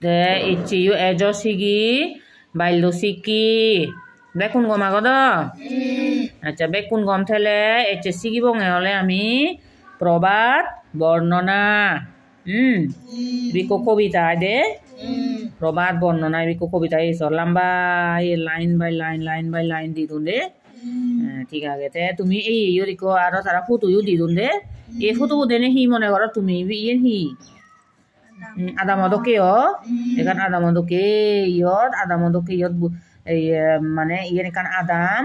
de ichiyu ejo sigi baildo siki bekun gom agodo acha bekun gom thele eche sigi bonge ole ami প্রবাদ বর্ণনা বিকো কবিতা দে প্রবাদ বর্ণনা বিকো কবিতা এই লম্বা লাইন বাই লাইন দি দুন্দে ঠিক আছে তুমি এই ইরিকো আর তারা ফটোও দি দুন্দে এই ফটো দেনে হি মনে করো তুমি ইয়ে হি আদামদকে এখান আদামদকে ইয়ত এই মানে ইয়ে এখান আদাম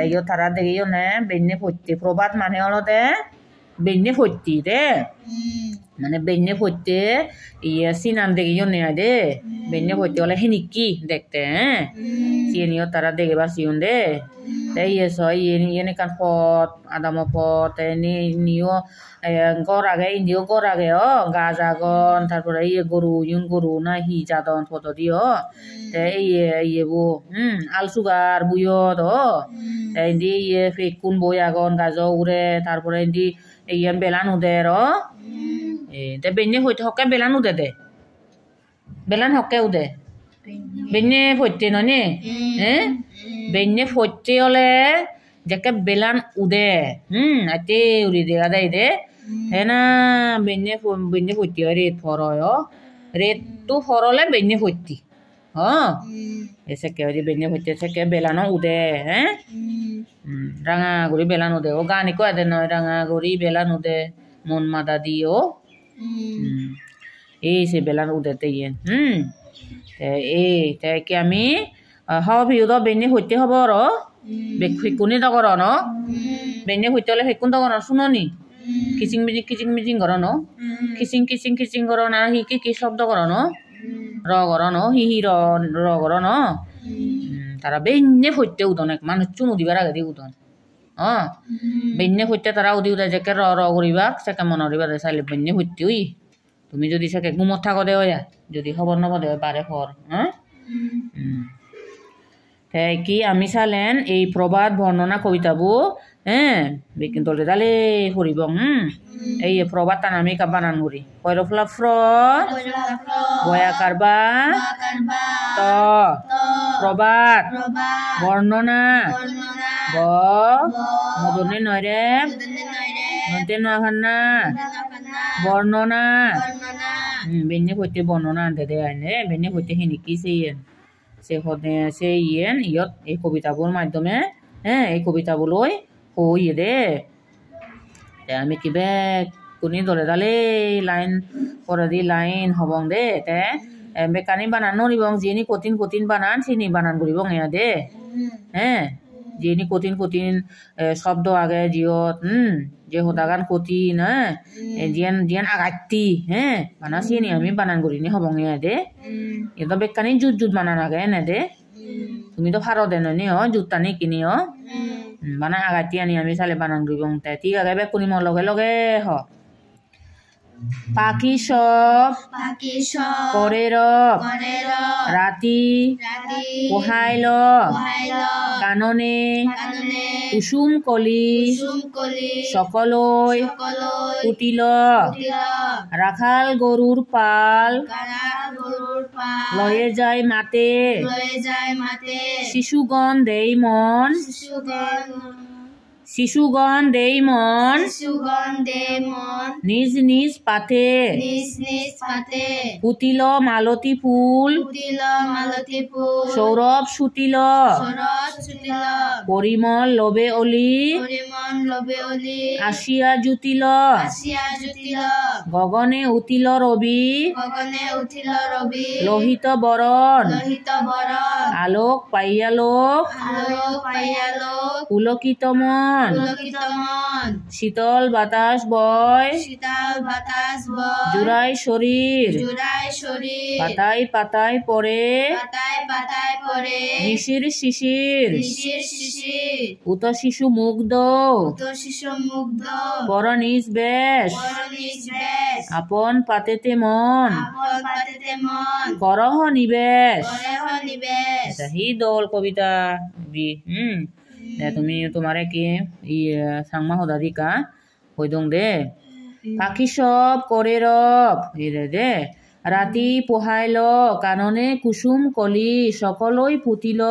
ইয়ত তারা দেখে নে বেন্নে ফট্টি প্রবাদ মানে হলো দে বেন্নে ফট্টি দে মানে বেন্নে ফট্টি ইয়ে সিনাম দেখে নে দে বেন্নে ফট্টি হলে হেনিকি দেখতে হ্যাঁ সিনিও তারা দেখে বা সিউন দে তাই ইয়ে এখান ফট আদাম ফট নিও গর আগে ইন্দিও গর আগে গাছ আগন তারপরে ইয়ে গরু না হি জাদন ফট দিও ইয়ে বো আল সুগার বুয়ত ইন্দি ইয়ে ফেকুন বই আগন গাজ উড়ে তারপরে ইন্দি ইয়ে বেলান উদে তে বেন্নে হইতে হকে বেলান উদে দে বেলান হকে উদে বেন্নে ফট্টে ননে হ্যাঁ বেন্নে ফট্টে হলে যাকে বেলান উদে আতে উড়ি দে আদাই দে হেনা বেন্নে ফট্টি হয় রেত ফরয় রেতটো ফরলে বেন্নে ফট্টি এসেকে ওই বেন্নে ফট্টি এসেকে বেলানো উদে হ্যাঁ রাঙা গড়ি বেলান উদে ও গানি কো আদে নয় রাঙা গড়ি বেলান উদে মন মাদা দিও এই সে বেলান উদেতে ইয়ে এই তাইকে আমি হব ভিউদ বেন্নে ফট্টি হব আর ফেকুনি দগর ন বেন্নে ফট্টি হলে ফেকুন দগর শুননি কিচিং মিচিং কর ন খিচিং কর না হি কি শব্দ কর ন র কর ন হি র কর ন তারা বেন্নে ফট্টে উদন এক মানুষ চুনু দিবার আগে দি উদন বেন্নে ফট্টে তারা উদি উদে যেকে র করিবা সেকে মন করিবা চাইলে বেন্নে ফট্টি উই তুমি যদি সেকে গুমত থাকো দে যদি খবর নব দে বারে ফর তাই কি আমি চালেন এই প্রবাদ বর্ণনা কবিতাবো বিকিন তলে দালে ফুরিব এই প্রবাদ তান আমি বানান করি কয়রফলা ফ্র বয়াকার বা ত প্রবাদ বর্ণনা ব মদনে নয় রে নতে নখান্না বর্ণনা বেন্নে ফট্টে বর্ণনা আনতে দে আইনে বেন্নে ফট্টে হেনিকি সে ইয়েন ইয়ত এই কবিতাবোর মাধ্যমে এই কবিতাগুলোই হইয়ে দে আমি কিবে কোনি দলে দালে লাইন করে দি লাইন হবং দে তে বেকানি বানান নরিবং যিনি কঠিন বানান সিনি বানান করিবং এয়া দে যিনি কঠিন শব্দ আগে জিয়ত যে হতাগান কঠিন জিয়ান আগাতি বানা সিনি আমি বানান করিনি হবং এয়া দে এটা বেকানি জুত বানান আগে এনে দে তুমি তো ফারো দেন নি জুতটা নি কিনি বানা আগাতি আনি আমি চালে বানান করিবং তে ঠিক আগে বেকুনি মর লগে হ পাখি সব করে রাতি পোহাইল কাননে কুসুম কলি সকলই কুটিল রাখাল গরুর পাল লয়ে যায় মাতে শিশুগণ দেই মন নিজ নিজ পাতে পুতিল মালতী ফুল সৌরভ সুতিল পরিমল লবে অলি আসিয়া জুতিল গগনে উতিল রবি লোহিত বরণ আলোক পাইয়ালোক পুলকিত মন শীতল বাতাস বয় জুড়াই শরীর পাতায় পড়ে নিশির শিশির উত শিশু মুগ্ধ পর নিজ বেশ আপন পাতেতে মন করহ নিবেশ হি দল কবিতা তুমি তোমারে কি সাংমা হদাদিকা হইদং দে পাখি সব করে রব দে ৰাতি পোহাইল কাননে কুসুম কলি সকলৈ ফুটিল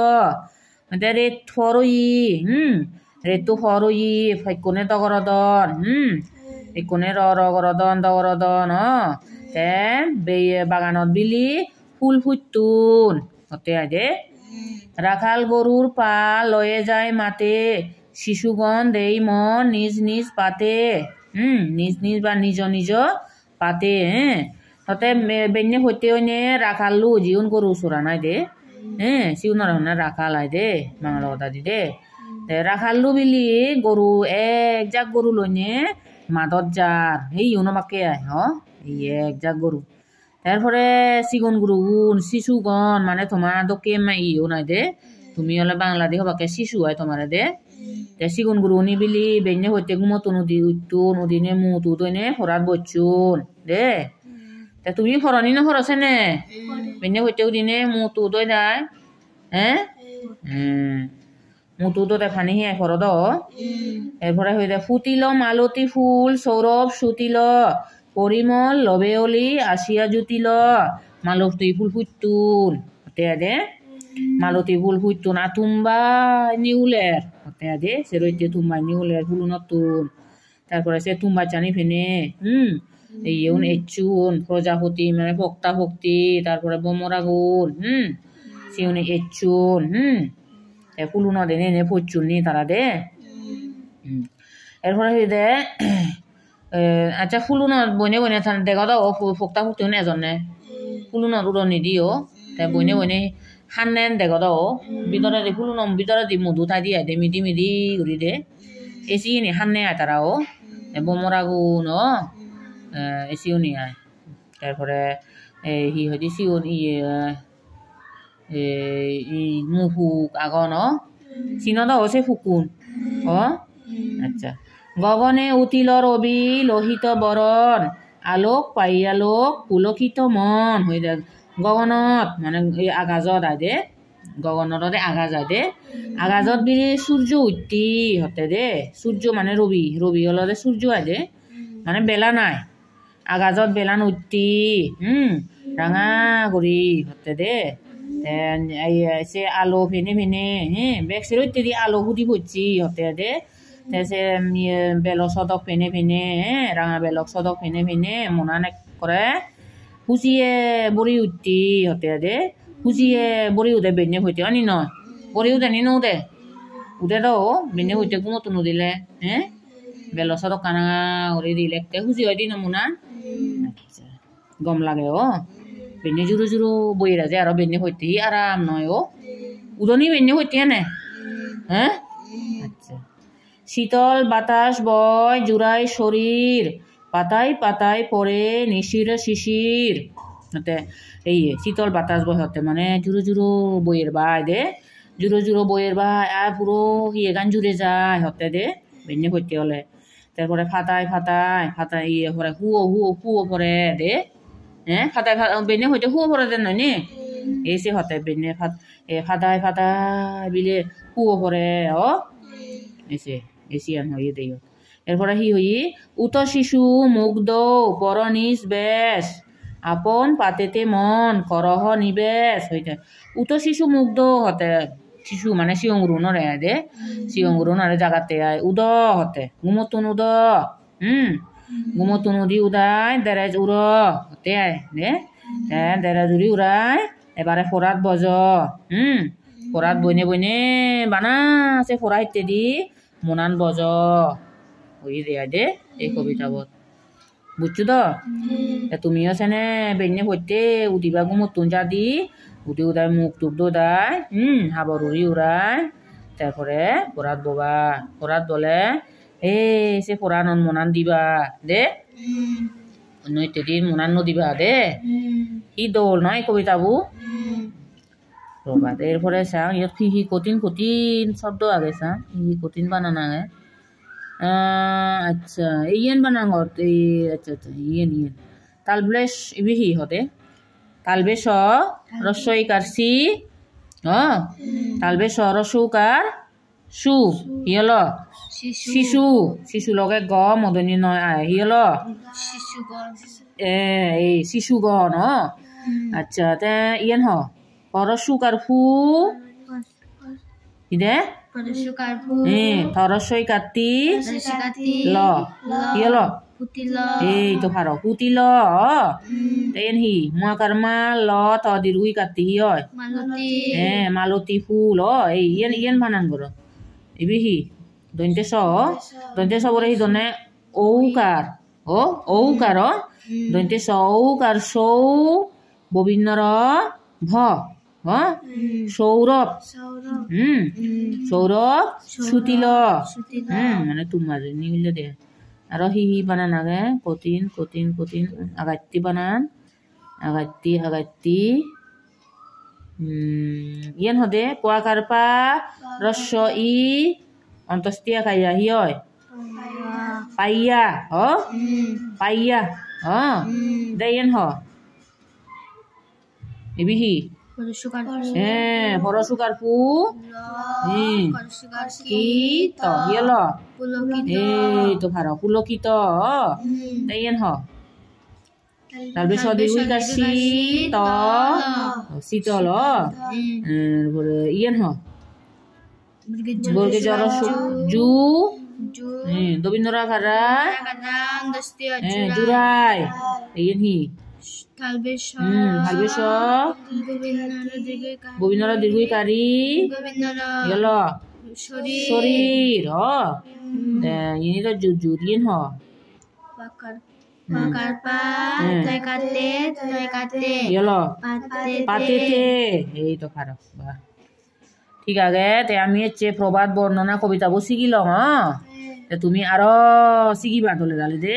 ৰেত ফৰই ৰেতটো ফৰই ফাইকনে দগৰদন একনে ৰগৰদন দগৰদন তে বাগানত বিলি ফুল ফুটতুন হতে আদে রাখাল গরুর পা লয়ে যায় মাতে শিশুগণ দেই মন নিজ নিজ পাতে নিজ নিজ বা নিজ নিজ পাতে হতে বেনে হইতে ওনে রাখালু জিউন গরু চোরা নাই দে সিউনার হনে রাখাল আই দে বাংলা কথা দি দে রাখালু বিলি গরু এক জাক গরু লইনে মাদত যার এই ইউনমাকে আয় এই এক জাক গরু তারপরে সিগুন গুরুগুন শিশুগণ মানে তোমার দোকে ইও নাই দে তুমি হলে বাংলাদেশ হবাকে শিশু হয় তোমার দে সিগুন গুরুনি বিলি বেনে হইতে গুমতো নদী উঠতুন নদীনে মুতু দইনে ফরাত বচ্চুন দে তা তুমি ফরনি না ফরছে নে বেনে হইতে দিনে মুতু দই দায় মুতু তো দেখানি হি ফর দ এরপরে হয়ে যায় ফুটিল মালতী ফুল সৌরভ সুতিল পরিমল লবেয়লি আসিয়া জুতিল মালতী ফুল ফুটতুন হতে দে মালতী ফুল ফুটতুন আতুম্বা নিউলের হতে দে সে রইতে তুম্বা নিউলের ফুল নতুন তারপরে সে তুম্বা চানি ফেনে এইউন এচুন প্রজাপতি মানে ভক্তা ভক্তি তারপরে বমরাগুন সিউনে এচুন ফুলু না দেনে নে ফুটচুন নি তারা দে এরপরে হয়ে দে আচ্ছা ফুলুনত বইনে বইনে থান দেখা দাও ফক্তা ফুকতে এজনে ফুলুনত উড়নি দিও তাই বইনে বইনে হান্নেন দেখা দাও ভিতরে দি ফুলুনম ভিতরে দি মধু তাই দিয়ে দে মিদি মিদি উড়ি দে এসি নি হান্নে আয় তারাও বমরাগুন এসিও নি আয় তারপরে হি হদি সিও মুফুক আগন চিন দাও সে ফুকুন আচ্ছা গগনে উঠিল রবি লোহিত বরণ আলোক পাইয়ালোক পুলকিত মন হয়ে যায় গগনত মানে এই আগাজত আদে গগনত আগাজ আদে আগাজত বি সূর্য উঠতি হতে দে সূর্য মানে রবি রবি হলে সূর্য আদে মানে বেলা নাই আগাজত বেলান উঠতি রাঙা করি হতে দে সে আলো ফেনে ফেনে বেগ সের ইত্যাদি আলো হুদি পড়ছি হতে দে সে বেলক সদক ফেনে ফেনে রাঙা বেলক সদক ফেনে ফেনে মনানে করে হুচিয়ে বড়ি উঠতি হতে দে হুচিয়ে বড়ি উঠে বেনে হইতে আনি ন বড়ি উঠে নি নদে উঠে দাও বেনে হইতে কুমতো নদিলে বেলক সদক কানা করে দিলে একটা হুচি হয় দিন মোনান আচ্ছা গম লাগে বেনে জুরু জুরু বইরা যে আর বেনে হইতে আরাম নয় উদনি বেনে হইতে নে আচ্ছা শীতল বাতাস বয় জুড়াই শরীর পাতায় পাতায় পড়ে নিশির শিশির হতে এই শীতল বাতাস বয় হতে মানে জুরু জুরু বইয়ের বাই দে জুরু জুরু বইয়ের বাই আর পুরো ইয়ে গান জুড়ে যায় হতে দে বেনে হইতে হলে তারপরে ফাতায় ফাতায় ফাতায় ইয়ে পরে হুয়ো পরে দে ফাতায় বেনে হইতে হুয়ো পরে দেন নয় নি এসে হতে বেনে ফাতায় ফাতায় বিলে হুয়ো পরে এসে এসিয়ান হয়ে দেয় এরপরে হি হই উত শিশু মুগ্ধ পরনিস বেশ আপন পাতেতে মন করহ নিবেশ হইতে উত শিশু মুগ্ধ হতে শিশু মানে শিয়ংরুন রে দে শিয়ংরুন আরে জাগাতে আয় উদ হতে গুমতুন উদ গুমতুন উদি উদায় দেরাজ উর হতে আয় দে দেরাজ উড়ি উড়ায় এবারে ফরাত বজ ফরাত বইনে বইনে বানা আছে ফরা ইত্যাদি মোনান বজ হয়ে দেয়া দে এই কবিতাবত বুঝছো তো তুমিও সেনে বেনে হইতে উদিবা গুমতুন যা দি উদি উদায় মুখ টুক দোদায় হাবর উড়ি উড়ায় তারপরে ফরাত ববা ফরাত বলে সে ফরানন মোনান দিবা দে অন্য ইত্যাদি মোনান দিবা দে ই দৌড় নয় কবিতাবু প্রবাদ এরপরে চাওঁ ইয়াত হি কঠিন কঠিন শব্দ আগে চাওঁ হি কঠিন বানান আগে আচ্ছা ইয়েন বানাঙত এই আচ্ছা আচ্ছা ইয়েন তালবেশ ইবি হি হতে তালবেশ রস্বইকার সি তালবেশ রস্বকার সু হিয়ল শিশু শিশু লগে গ মদনী নয় আয় হিয়ল এই শিশুগণ আচ্ছা তে ইয়ান হ পরশুকার ফু ইদে থরসই কাটি ল ইয়ে ল এই তো ভারো পুতি ল তেন হি মুয়াকার মা ল ত দিরুই কাটি হি হয় মালতী ফুল এই ইয়ান ইয়ান বানান গরো ইবি হি দন্তে স বলে হি দনে ঔকার ঔকার দন্তে স ঔকার সৌ ববিন্নর ভ সৌরভ সৌরভ সুতিল মানে তোমার নিলে দে আর হি বানান আগে কঠিন কঠিন কঠিন আগাত্তি বানান আগাত্তি ইয়ান হদে পোয়াকার পা রস্য ই অন্তস্তিয়া খাইয়া হি হয় পাইয়া পাইয়া দে ইয়ান হ এবি হি পরশুকার পু কি তো ইয়েল এই তো ভারো পুলকিত তাইয়েন হ তারপরে সদিগুই কাশি ত শীতল ইয়েন হ বর্গে জর জু দবিন্দরা খারা জুরাই ইয়েন হি হালবেশ গোবিন্দর দীর্ঘই কারি গেল শরীর ইনি তো জুরিয়েন হ গেল পাতেতে এই তো খারাপ ঠিক আছে তে আমি হচ্ছে প্রবাদ বর্ণনা কবিতা বো শিখিল তুমি আরো শিখিবা দলে দালে দে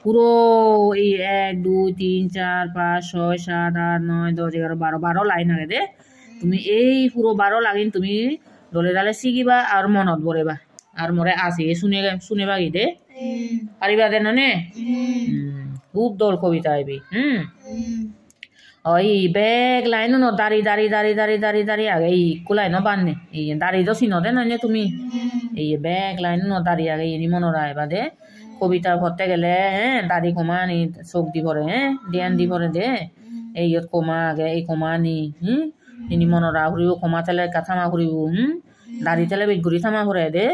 পুরো এই 1 2 3 4 5 6 7 8 9 10 11 12 লাইন আগে দে তুমি এই পুরো 12 লাইন তুমি দলে দালে শিখিবা আর মনত বরেবা আর মরে আছে শুনেবা কি দে পারিবা দে নে খুব দল কবিতা আইবি ওই বেগ লাইন ন দাঁড়ি দাঁড়ি দাঁড়ি দাঁড়ি দাঁড়ি দাঁড়ি আগে এই কুলাই ন বাননে এই দাঁড়ি তো চিনো দে না তুমি এই বেগ লাইন ন দাঁড়ি আগে এই মনরা আইবা দে কবিতা পড়তে গেলে দাড়ি কমা নি চোখ দি পরে ধ্যান দি পরে দে এই কমা আগে এই কমা নি ইনি মনরা ঘুরিব কমা তেলে কাথামা ঘুরিব দাড়ি তেলে বেগ ঘুরি থামা ঘুরে দে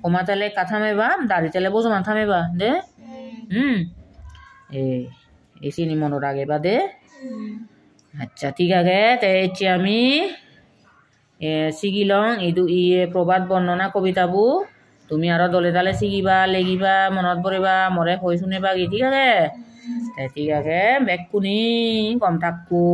কমা তেলে কাথামেবা দাড়ি তেলে বোঝমা থামেবা দে এই চিনি মনরা আগে বা দে আচ্ছা ঠিক আছে তে আমি শিখিলং এইটো ইয়ে প্রবাদ বর্ণনা কবিতাবো তুমি আরো দলে দালে শিখিবা লেগিবা মনত পড়িবা মরে হৈ শুনিবা কি ঠিক আছে ঠিক আছে বেগ কুনি কম থাকো